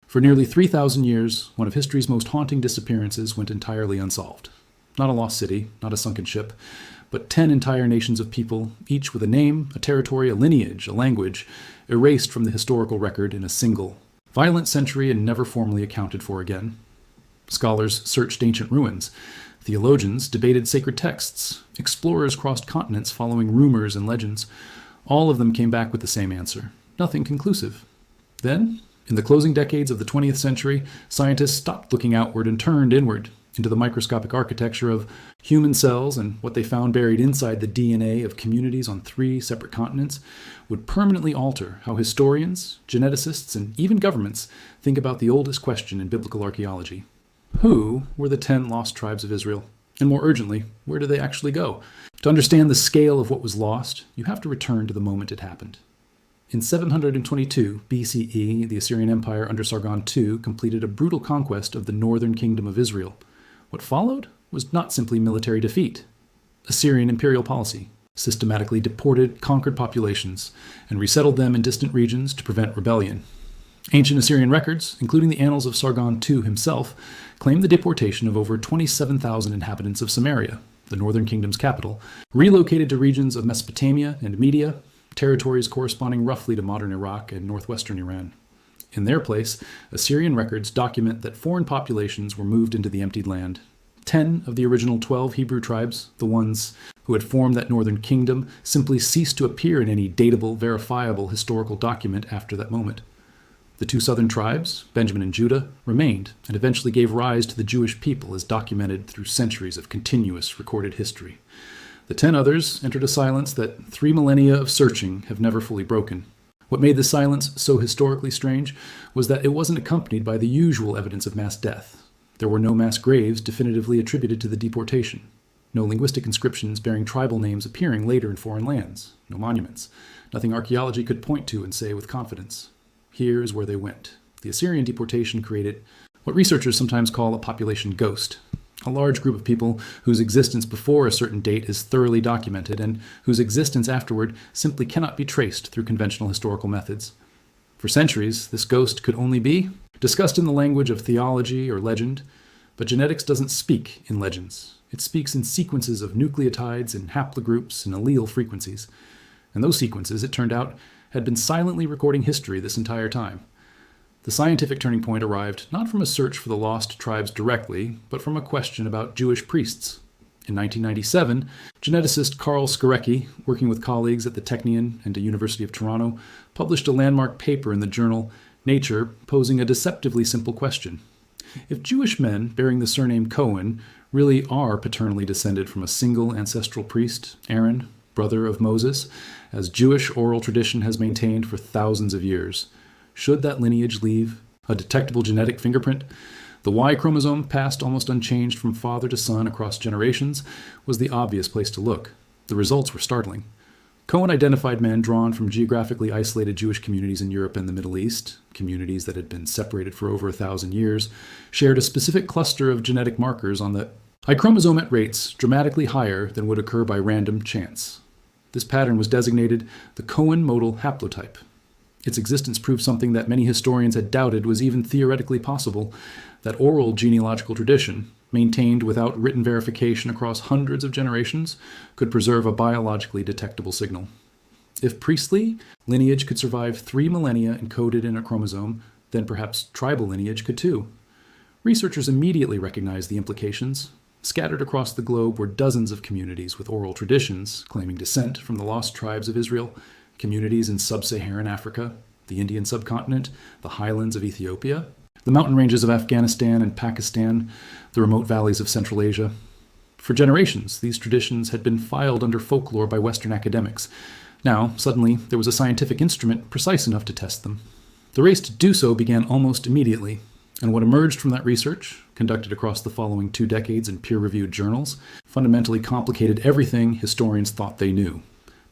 For nearly 3,000 years, one of history's most haunting disappearances went entirely unsolved. Not a lost city, not a sunken ship, but 10 entire nations of people, each with a name, a territory, a lineage, a language, erased from the historical record in a single, violent century and never formally accounted for again. Scholars searched ancient ruins. Theologians debated sacred texts. Explorers crossed continents following rumors and legends. All of them came back with the same answer: nothing conclusive. Then, in the closing decades of the 20th century, scientists stopped looking outward and turned inward into the microscopic architecture of human cells, and what they found buried inside the DNA of communities on 3 separate continents would permanently alter how historians, geneticists, and even governments think about the oldest question in biblical archaeology. Who were the 10 lost tribes of Israel? And more urgently, where did they actually go? To understand the scale of what was lost, you have to return to the moment it happened. In 722 BCE, the Assyrian Empire under Sargon II completed a brutal conquest of the northern kingdom of Israel. What followed was not simply military defeat. Assyrian imperial policy systematically deported conquered populations and resettled them in distant regions to prevent rebellion. Ancient Assyrian records, including the annals of Sargon II himself, claim the deportation of over 27,000 inhabitants of Samaria, the northern kingdom's capital, relocated to regions of Mesopotamia and Media, territories corresponding roughly to modern Iraq and northwestern Iran. In their place, Assyrian records document that foreign populations were moved into the emptied land. 10 of the original 12 Hebrew tribes, the ones who had formed that northern kingdom, simply ceased to appear in any datable, verifiable historical document after that moment. The 2 southern tribes, Benjamin and Judah, remained and eventually gave rise to the Jewish people as documented through centuries of continuous recorded history. The 10 others entered a silence that 3 millennia of searching have never fully broken. What made the silence so historically strange was that it wasn't accompanied by the usual evidence of mass death. There were no mass graves definitively attributed to the deportation, no linguistic inscriptions bearing tribal names appearing later in foreign lands, no monuments, nothing archaeology could point to and say with confidence. Here is where they went. The Assyrian deportation created what researchers sometimes call a population ghost, a large group of people whose existence before a certain date is thoroughly documented and whose existence afterward simply cannot be traced through conventional historical methods. For centuries, this ghost could only be discussed in the language of theology or legend, but genetics doesn't speak in legends. It speaks in sequences of nucleotides and haplogroups and allele frequencies. And those sequences, it turned out, had been silently recording history this entire time. The scientific turning point arrived not from a search for the lost tribes directly, but from a question about Jewish priests. In 1997, geneticist Karl Skorecki, working with colleagues at the Technion and the University of Toronto, published a landmark paper in the journal Nature posing a deceptively simple question. If Jewish men bearing the surname Cohen really are paternally descended from a single ancestral priest, Aaron, brother of Moses, as Jewish oral tradition has maintained for thousands of years, should that lineage leave a detectable genetic fingerprint? The Y chromosome, passed almost unchanged from father to son across generations, was the obvious place to look. The results were startling. Cohen identified men drawn from geographically isolated Jewish communities in Europe and the Middle East, communities that had been separated for over 1,000 years, shared a specific cluster of genetic markers on the Y chromosome at rates dramatically higher than would occur by random chance. This pattern was designated the Cohen Modal Haplotype. Its existence proved something that many historians had doubted was even theoretically possible, that oral genealogical tradition, maintained without written verification across hundreds of generations, could preserve a biologically detectable signal. If priestly lineage could survive 3 millennia encoded in a chromosome, then perhaps tribal lineage could too. Researchers immediately recognized the implications. Scattered across the globe were dozens of communities with oral traditions claiming descent from the lost tribes of Israel, communities in sub-Saharan Africa, the Indian subcontinent, the highlands of Ethiopia, the mountain ranges of Afghanistan and Pakistan, the remote valleys of Central Asia. For generations, these traditions had been filed under folklore by Western academics. Now, suddenly, there was a scientific instrument precise enough to test them. The race to do so began almost immediately, and what emerged from that research, conducted across the following 2 decades in peer-reviewed journals, fundamentally complicated everything historians thought they knew.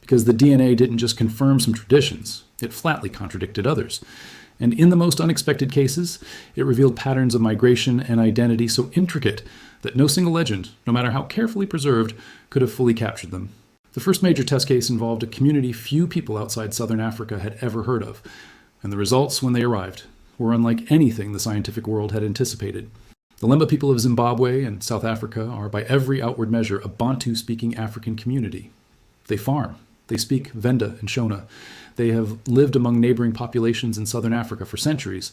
Because the DNA didn't just confirm some traditions, it flatly contradicted others. And in the most unexpected cases, it revealed patterns of migration and identity so intricate that no single legend, no matter how carefully preserved, could have fully captured them. The first major test case involved a community few people outside southern Africa had ever heard of, and the results, when they arrived, were unlike anything the scientific world had anticipated. The Lemba people of Zimbabwe and South Africa are, by every outward measure, a Bantu-speaking African community. They farm. They speak Venda and Shona. They have lived among neighboring populations in southern Africa for centuries.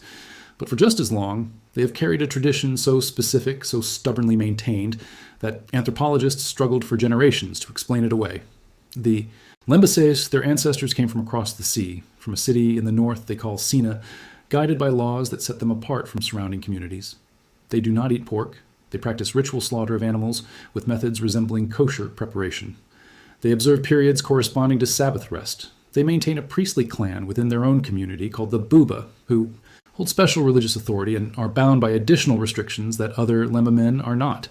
But for just as long, they have carried a tradition so specific, so stubbornly maintained, that anthropologists struggled for generations to explain it away. The Lemba says their ancestors came from across the sea, from a city in the north they call Sina, guided by laws that set them apart from surrounding communities. They do not eat pork. They practice ritual slaughter of animals with methods resembling kosher preparation. They observe periods corresponding to Sabbath rest. They maintain a priestly clan within their own community called the Buba, who hold special religious authority and are bound by additional restrictions that other Lemba men are not.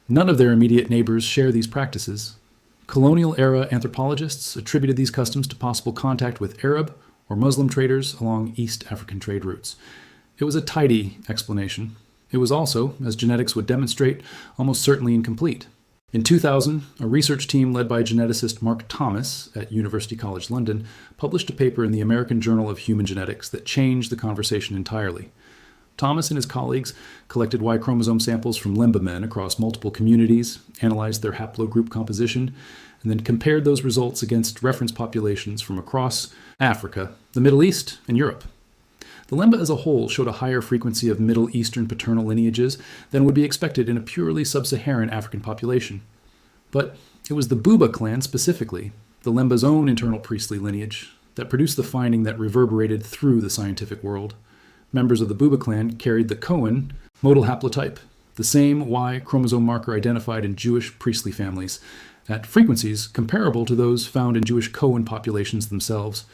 None of their immediate neighbors share these practices. Colonial-era anthropologists attributed these customs to possible contact with Arab or Muslim traders along East African trade routes. It was a tidy explanation. It was also, as genetics would demonstrate, almost certainly incomplete. In 2000, a research team led by geneticist Mark Thomas at University College London published a paper in the American Journal of Human Genetics that changed the conversation entirely. Thomas and his colleagues collected Y chromosome samples from Lemba men across multiple communities, analyzed their haplogroup composition, and then compared those results against reference populations from across Africa, the Middle East, and Europe. The Lemba as a whole showed a higher frequency of Middle Eastern paternal lineages than would be expected in a purely sub-Saharan African population. But it was the Buba clan specifically, the Lemba's own internal priestly lineage, that produced the finding that reverberated through the scientific world. Members of the Buba clan carried the Cohen Modal Haplotype, the same Y chromosome marker identified in Jewish priestly families, at frequencies comparable to those found in Jewish Cohen populations themselves.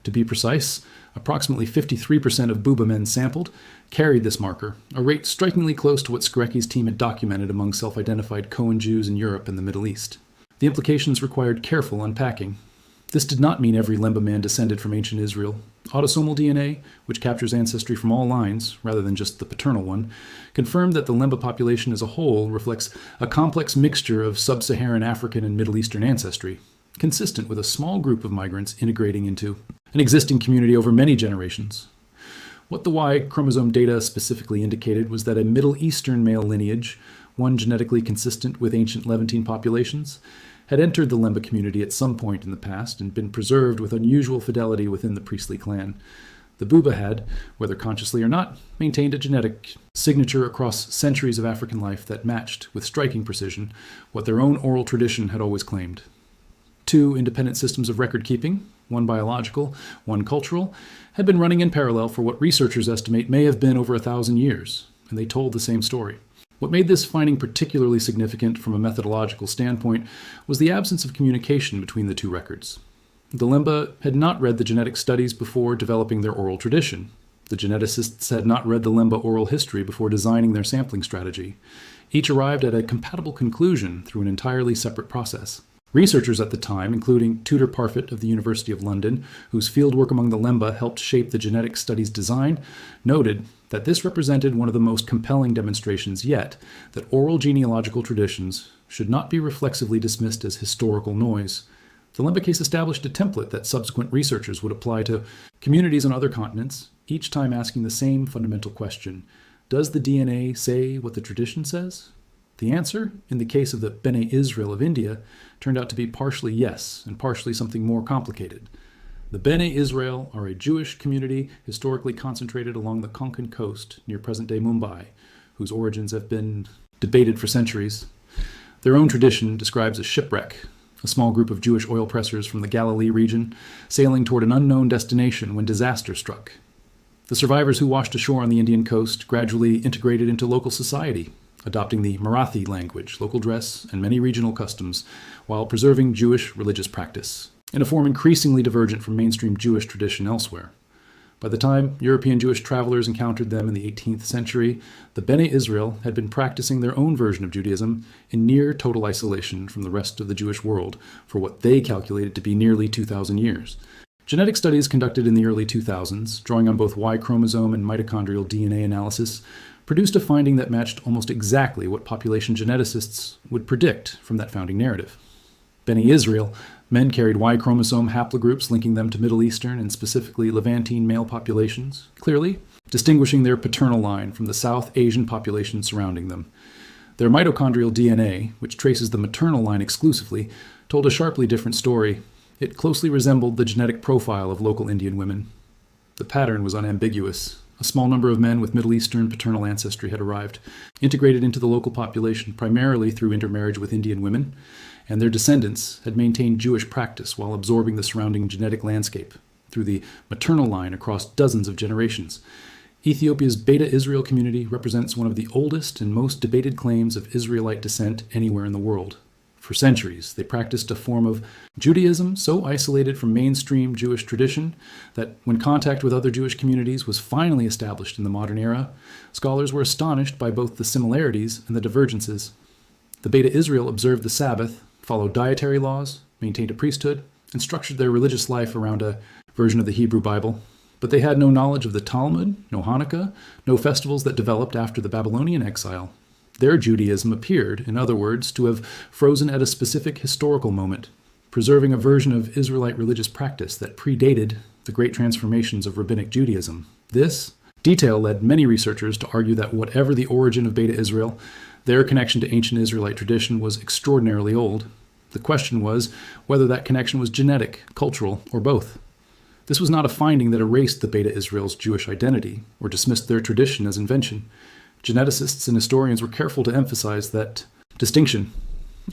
To be precise, approximately 53% of Buba men sampled carried this marker, a rate strikingly close to what Skrecki's team had documented among self-identified Cohen Jews in Europe and the Middle East. The implications required careful unpacking. This did not mean every Lemba man descended from ancient Israel. Autosomal DNA, which captures ancestry from all lines, rather than just the paternal one, confirmed that the Lemba population as a whole reflects a complex mixture of sub-Saharan African and Middle Eastern ancestry, consistent with a small group of migrants integrating into an existing community over many generations. What the Y chromosome data specifically indicated was that a Middle Eastern male lineage, one genetically consistent with ancient Levantine populations, had entered the Lemba community at some point in the past and been preserved with unusual fidelity within the priestly clan. The Buba had, whether consciously or not, maintained a genetic signature across centuries of African life that matched, with striking precision, what their own oral tradition had always claimed. Two independent systems of record-keeping, one biological, one cultural, had been running in parallel for what researchers estimate may have been over 1,000 years, and they told the same story. What made this finding particularly significant from a methodological standpoint was the absence of communication between the two records. The Lemba had not read the genetic studies before developing their oral tradition. The geneticists had not read the Lemba oral history before designing their sampling strategy. Each arrived at a compatible conclusion through an entirely separate process. Researchers at the time, including Tudor Parfitt of the University of London, whose fieldwork among the Lemba helped shape the genetic studies design, noted that this represented one of the most compelling demonstrations yet that oral genealogical traditions should not be reflexively dismissed as historical noise. The Lemba case established a template that subsequent researchers would apply to communities on other continents, each time asking the same fundamental question: does the DNA say what the tradition says? The answer, in the case of the Bene Israel of India, turned out to be partially yes and partially something more complicated. The Bene Israel are a Jewish community historically concentrated along the Konkan coast near present-day Mumbai, whose origins have been debated for centuries. Their own tradition describes a shipwreck, a small group of Jewish oil pressers from the Galilee region sailing toward an unknown destination when disaster struck. The survivors who washed ashore on the Indian coast gradually integrated into local society, adopting the Marathi language, local dress, and many regional customs, while preserving Jewish religious practice, in a form increasingly divergent from mainstream Jewish tradition elsewhere. By the time European Jewish travelers encountered them in the 18th century, the Bene Israel had been practicing their own version of Judaism in near total isolation from the rest of the Jewish world for what they calculated to be nearly 2,000 years. Genetic studies conducted in the early 2000s, drawing on both Y chromosome and mitochondrial DNA analysis, produced a finding that matched almost exactly what population geneticists would predict from that founding narrative. Bene Israel, men carried Y chromosome haplogroups linking them to Middle Eastern and specifically Levantine male populations. Clearly, distinguishing their paternal line from the South Asian population surrounding them. Their mitochondrial DNA, which traces the maternal line exclusively, told a sharply different story. It closely resembled the genetic profile of local Indian women. The pattern was unambiguous. A small number of men with Middle Eastern paternal ancestry had arrived, integrated into the local population primarily through intermarriage with Indian women, and their descendants had maintained Jewish practice while absorbing the surrounding genetic landscape through the maternal line across dozens of generations. Ethiopia's Bene Israel community represents one of the oldest and most debated claims of Israelite descent anywhere in the world. For centuries, they practiced a form of Judaism so isolated from mainstream Jewish tradition that when contact with other Jewish communities was finally established in the modern era, scholars were astonished by both the similarities and the divergences. The Bene Israel observed the Sabbath, followed dietary laws, maintained a priesthood, and structured their religious life around a version of the Hebrew Bible. But they had no knowledge of the Talmud, no Hanukkah, no festivals that developed after the Babylonian exile. Their Judaism appeared, in other words, to have frozen at a specific historical moment, preserving a version of Israelite religious practice that predated the great transformations of Rabbinic Judaism. This detail led many researchers to argue that whatever the origin of Beta Israel, their connection to ancient Israelite tradition was extraordinarily old. The question was whether that connection was genetic, cultural, or both. This was not a finding that erased the Beta Israel's Jewish identity or dismissed their tradition as invention. Geneticists and historians were careful to emphasize that distinction.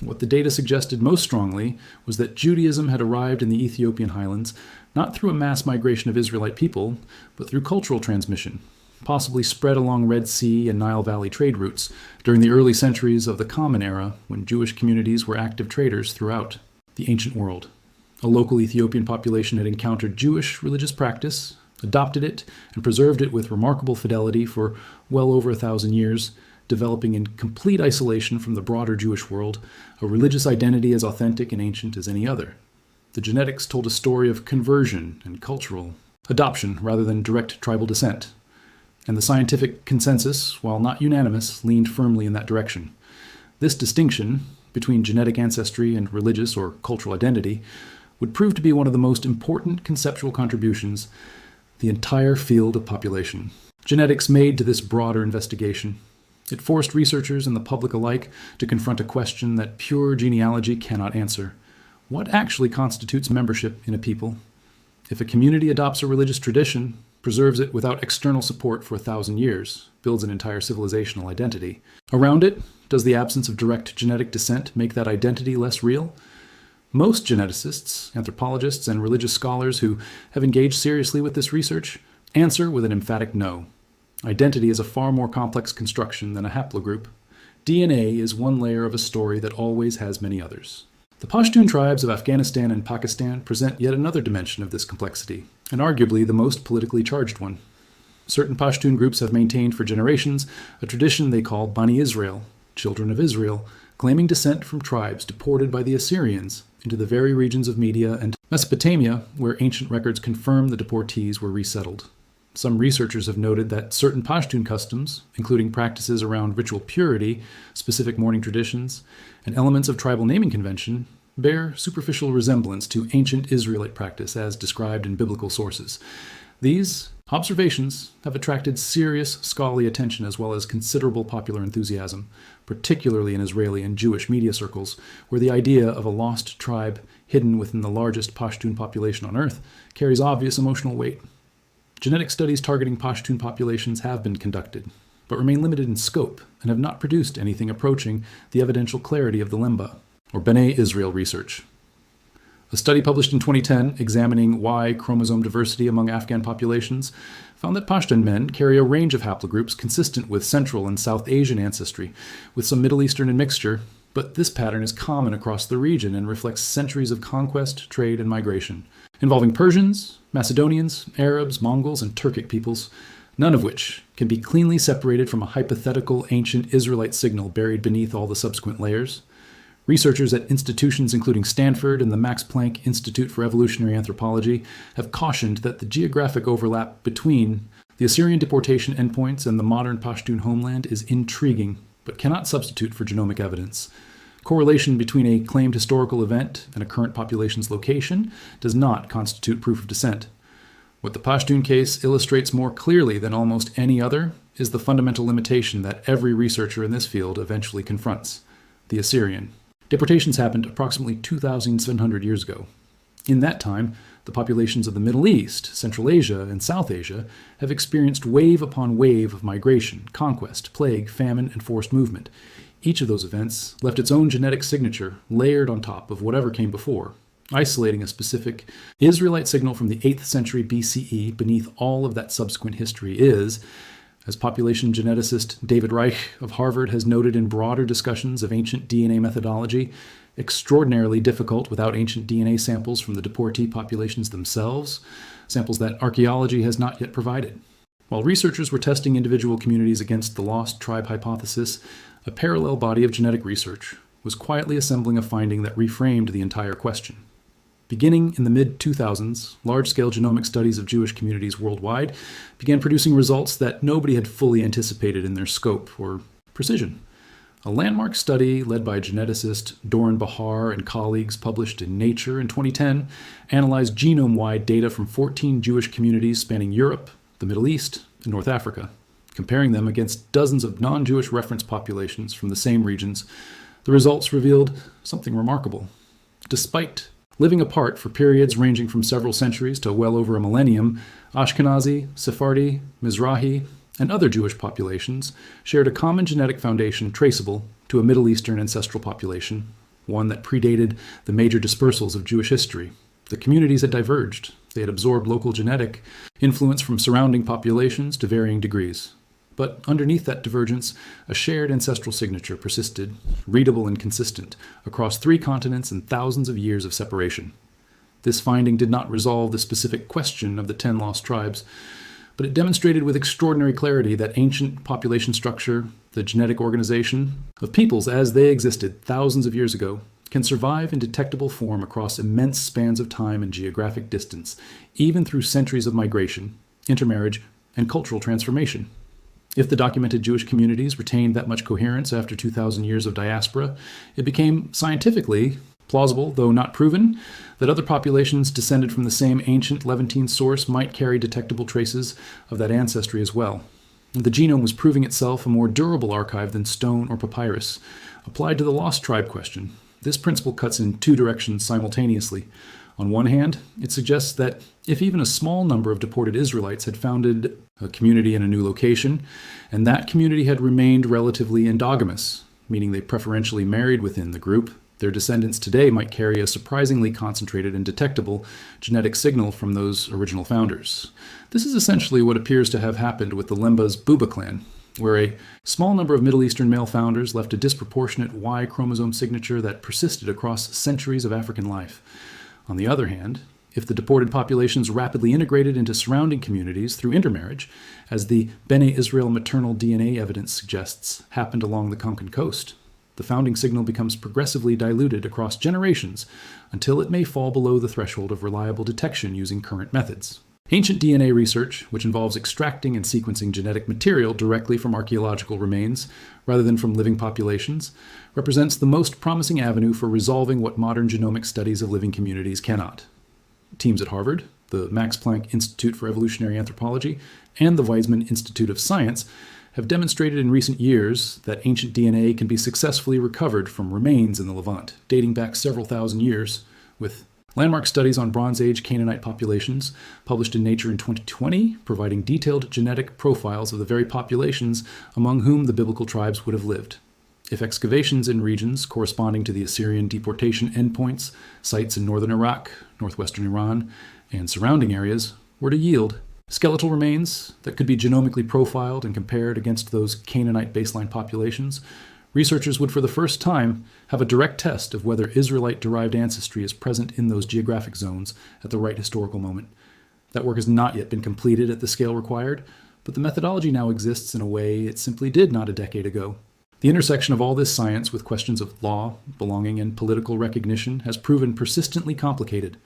What the data suggested most strongly was that Judaism had arrived in the Ethiopian highlands not through a mass migration of Israelite people, but through cultural transmission, possibly spread along Red Sea and Nile Valley trade routes during the early centuries of the Common Era when Jewish communities were active traders throughout the ancient world. A local Ethiopian population had encountered Jewish religious practice, adopted it, and preserved it with remarkable fidelity for well over 1,000 years, developing in complete isolation from the broader Jewish world, a religious identity as authentic and ancient as any other. The genetics told a story of conversion and cultural adoption rather than direct tribal descent, and the scientific consensus, while not unanimous, leaned firmly in that direction. This distinction between genetic ancestry and religious or cultural identity would prove to be one of the most important conceptual contributions the entire field of population genetics made to this broader investigation. It forced researchers and the public alike to confront a question that pure genealogy cannot answer. What actually constitutes membership in a people? If a community adopts a religious tradition, preserves it without external support for 1,000 years, builds an entire civilizational identity. Around it, does the absence of direct genetic descent make that identity less real? Most geneticists, anthropologists, and religious scholars who have engaged seriously with this research answer with an emphatic no. Identity is a far more complex construction than a haplogroup. DNA is one layer of a story that always has many others. The Pashtun tribes of Afghanistan and Pakistan present yet another dimension of this complexity, and arguably the most politically charged one. Certain Pashtun groups have maintained for generations a tradition they call Bani Israel, children of Israel, claiming descent from tribes deported by the Assyrians into the very regions of Media and Mesopotamia where ancient records confirm the deportees were resettled. Some researchers have noted that certain Pashtun customs, including practices around ritual purity, specific mourning traditions, and elements of tribal naming convention, bear superficial resemblance to ancient Israelite practice as described in biblical sources. These observations have attracted serious scholarly attention as well as considerable popular enthusiasm, particularly in Israeli and Jewish media circles, where the idea of a lost tribe hidden within the largest Pashtun population on Earth carries obvious emotional weight. Genetic studies targeting Pashtun populations have been conducted, but remain limited in scope and have not produced anything approaching the evidential clarity of the Lemba, or Bene Israel research. A study published in 2010 examining Y chromosome diversity among Afghan populations found that Pashtun men carry a range of haplogroups consistent with Central and South Asian ancestry, with some Middle Eastern admixture, but this pattern is common across the region and reflects centuries of conquest, trade, and migration, involving Persians, Macedonians, Arabs, Mongols, and Turkic peoples, none of which can be cleanly separated from a hypothetical ancient Israelite signal buried beneath all the subsequent layers. Researchers at institutions including Stanford and the Max Planck Institute for Evolutionary Anthropology have cautioned that the geographic overlap between the Assyrian deportation endpoints and the modern Pashtun homeland is intriguing, but cannot substitute for genomic evidence. Correlation between a claimed historical event and a current population's location does not constitute proof of descent. What the Pashtun case illustrates more clearly than almost any other is the fundamental limitation that every researcher in this field eventually confronts: the Assyrian. Deportations happened approximately 2,700 years ago. In that time, the populations of the Middle East, Central Asia, and South Asia have experienced wave upon wave of migration, conquest, plague, famine, and forced movement. Each of those events left its own genetic signature layered on top of whatever came before, isolating a specific Israelite signal from the 8th century BCE beneath all of that subsequent history is, as population geneticist David Reich of Harvard has noted in broader discussions of ancient DNA methodology, extraordinarily difficult without ancient DNA samples from the deportee populations themselves, samples that archaeology has not yet provided. While researchers were testing individual communities against the lost tribe hypothesis, a parallel body of genetic research was quietly assembling a finding that reframed the entire question. Beginning in the mid-2000s, large-scale genomic studies of Jewish communities worldwide began producing results that nobody had fully anticipated in their scope or precision. A landmark study led by geneticist Doron Behar and colleagues published in Nature in 2010 analyzed genome-wide data from 14 Jewish communities spanning Europe, the Middle East, and North Africa. Comparing them against dozens of non-Jewish reference populations from the same regions, the results revealed something remarkable. Despite living apart for periods ranging from several centuries to well over a millennium, Ashkenazi, Sephardi, Mizrahi, and other Jewish populations shared a common genetic foundation traceable to a Middle Eastern ancestral population, one that predated the major dispersals of Jewish history. The communities had diverged. They had absorbed local genetic influence from surrounding populations to varying degrees. But underneath that divergence, a shared ancestral signature persisted, readable and consistent, across 3 continents and thousands of years of separation. This finding did not resolve the specific question of the 10 lost tribes, but it demonstrated with extraordinary clarity that ancient population structure, the genetic organization of peoples as they existed thousands of years ago, can survive in detectable form across immense spans of time and geographic distance, even through centuries of migration, intermarriage, and cultural transformation. If the documented Jewish communities retained that much coherence after 2,000 years of diaspora, it became scientifically plausible, though not proven, that other populations descended from the same ancient Levantine source might carry detectable traces of that ancestry as well. The genome was proving itself a more durable archive than stone or papyrus. Applied to the lost tribe question, this principle cuts in 2 directions simultaneously. On one hand, it suggests that if even a small number of deported Israelites had founded a community in a new location, and that community had remained relatively endogamous, meaning they preferentially married within the group, their descendants today might carry a surprisingly concentrated and detectable genetic signal from those original founders. This is essentially what appears to have happened with the Lemba's Buba clan, where a small number of Middle Eastern male founders left a disproportionate Y chromosome signature that persisted across centuries of African life. On the other hand, if the deported populations rapidly integrated into surrounding communities through intermarriage, as the Bene Israel maternal DNA evidence suggests happened along the Konkan coast, the founding signal becomes progressively diluted across generations until it may fall below the threshold of reliable detection using current methods. Ancient DNA research, which involves extracting and sequencing genetic material directly from archaeological remains rather than from living populations, represents the most promising avenue for resolving what modern genomic studies of living communities cannot. Teams at Harvard, the Max Planck Institute for Evolutionary Anthropology, and the Weizmann Institute of Science have demonstrated in recent years that ancient DNA can be successfully recovered from remains in the Levant, dating back several thousand years, with landmark studies on Bronze Age Canaanite populations published in Nature in 2020, providing detailed genetic profiles of the very populations among whom the biblical tribes would have lived. If excavations in regions corresponding to the Assyrian deportation endpoints, sites in northern Iraq, northwestern Iran, and surrounding areas, were to yield skeletal remains that could be genomically profiled and compared against those Canaanite baseline populations, researchers would for the first time have a direct test of whether Israelite-derived ancestry is present in those geographic zones at the right historical moment. That work has not yet been completed at the scale required, but the methodology now exists in a way it simply did not a decade ago. The intersection of all this science with questions of law, belonging, and political recognition has proven persistently complicated.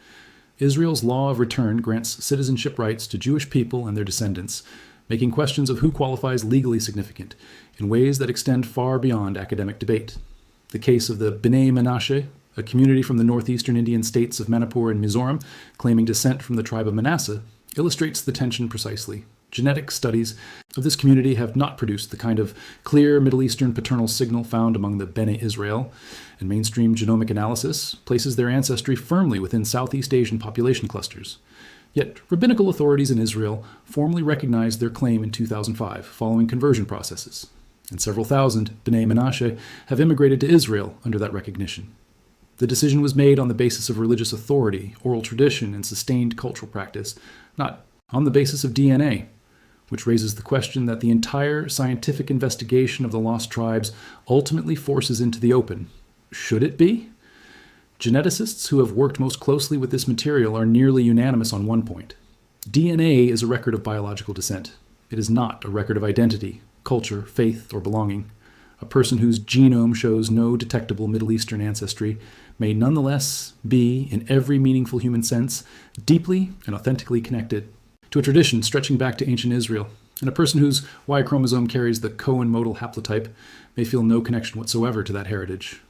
Israel's law of return grants citizenship rights to Jewish people and their descendants, making questions of who qualifies legally significant in ways that extend far beyond academic debate. The case of the Bnei Menashe, a community from the northeastern Indian states of Manipur and Mizoram, claiming descent from the tribe of Manasseh, illustrates the tension precisely. Genetic studies of this community have not produced the kind of clear Middle Eastern paternal signal found among the Bene Israel, and mainstream genomic analysis places their ancestry firmly within Southeast Asian population clusters. Yet, rabbinical authorities in Israel formally recognized their claim in 2005 following conversion processes, and several thousand Bnei Menashe have immigrated to Israel under that recognition. The decision was made on the basis of religious authority, oral tradition, and sustained cultural practice, not on the basis of DNA, which raises the question that the entire scientific investigation of the lost tribes ultimately forces into the open. Should it be? Geneticists who have worked most closely with this material are nearly unanimous on one point. DNA is a record of biological descent. It is not a record of identity, culture, faith, or belonging. A person whose genome shows no detectable Middle Eastern ancestry may nonetheless be, in every meaningful human sense, deeply and authentically connected to a tradition stretching back to ancient Israel, and a person whose Y chromosome carries the Cohen Modal Haplotype may feel no connection whatsoever to that heritage.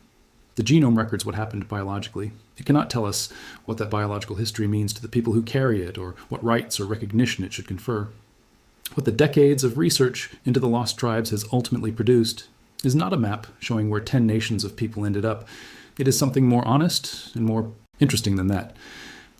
The genome records what happened biologically. It cannot tell us what that biological history means to the people who carry it, or what rights or recognition it should confer. What the decades of research into the lost tribes has ultimately produced is not a map showing where 10 nations of people ended up. It is something more honest and more interesting than that.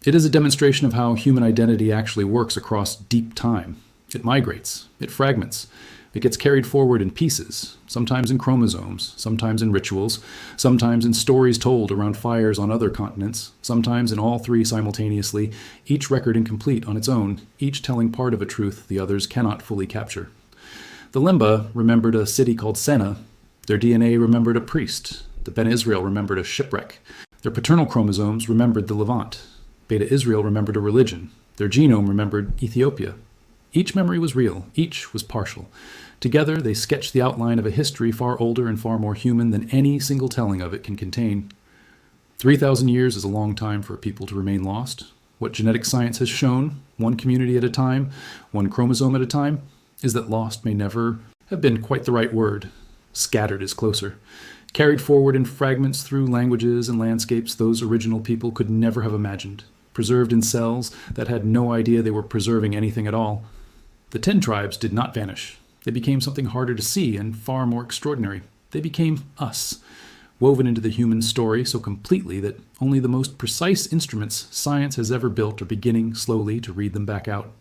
It is a demonstration of how human identity actually works across deep time. It migrates, it fragments, it gets carried forward in pieces, sometimes in chromosomes, sometimes in rituals, sometimes in stories told around fires on other continents, sometimes in all three simultaneously, each record incomplete on its own, each telling part of a truth the others cannot fully capture. The Lemba remembered a city called Senna. Their DNA remembered a priest. The Bene Israel remembered a shipwreck. Their paternal chromosomes remembered the Levant. Beta Israel remembered a religion. Their genome remembered Ethiopia. Each memory was real. Each was partial. Together, they sketched the outline of a history far older and far more human than any single telling of it can contain. 3,000 years is a long time for a people to remain lost. What genetic science has shown, one community at a time, one chromosome at a time, is that lost may never have been quite the right word. Scattered is closer. Carried forward in fragments through languages and landscapes those original people could never have imagined. Preserved in cells that had no idea they were preserving anything at all. The 10 tribes did not vanish. They became something harder to see and far more extraordinary. They became us, woven into the human story so completely that only the most precise instruments science has ever built are beginning slowly to read them back out.